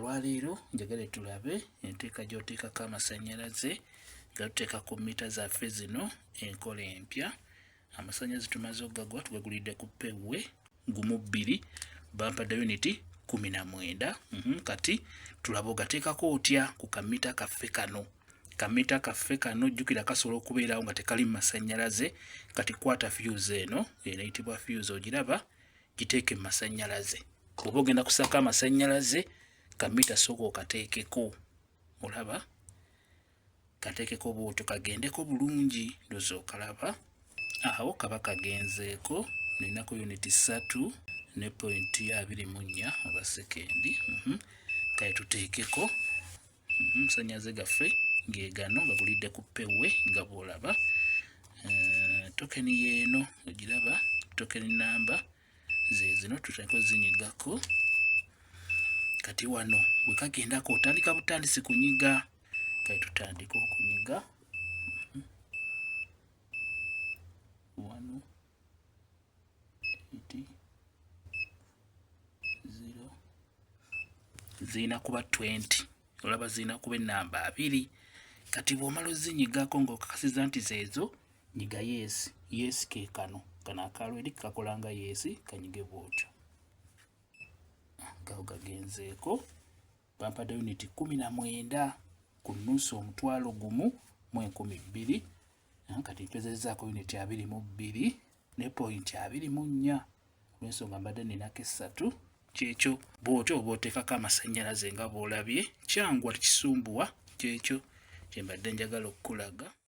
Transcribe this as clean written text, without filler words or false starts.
olwaleero njagala tulabe enteeka gy'oteekako amasannyalaze nga tuteeka ku mita zaffe zino enkola empya. Amasannyalaze tumaze oggagwa tugagulidde ku ppewwe 1-2 bampada uniti 19. Kati tulabe ogateekako otya ku kamita kaffe kano. Kamita kaffe kano jjukira kasobola okubeerawo nga tekali mu masannyalaze. Kati kwata fuse eno eyitibwa fuse, ogiraba, giteeke mu masannyalaze. Bw'oba ogenda kusaka amasannyalaze kamita sooka okateekeko, olaba, kateekeko bw'otyo kagendeko bulungi, ndoza okalaba. Awo kaba kagenzeeko, ninaku uniti 3.24 abasekendi. Kale tuteekeko amasannyalaze gaffe geegano gagulidde ku ppewwe nga bw'olaba. Tokeni yeeno ogiraba, tokeni namba zezino tuteeko zinyigako. Kati wano bwe kagendako otandika butandisi kunyiga. Kale tutandika okunyiga. Wano 8 0 zirina kuba 20, olaba zirina kuba ennamba 2. Kati bw'omala ozinyigako ng'okakasiza nti zeezo, nyiga yes ke kano akalweri kakola nga yes, kanyige bw'otyo. Gawo gagenzeeko bampada uniti 19 ku nnusu 1,000,112. Kati mpezezzaako uniti 22 ne point 24 olw'ensonga mbadde ninako 3. Kyekyo bw'otyo oba oteekako amasannyalaze nga bw'olabye, kyangu tekisumbuwa. Kyekyo kye mbadde njagala okukulaga.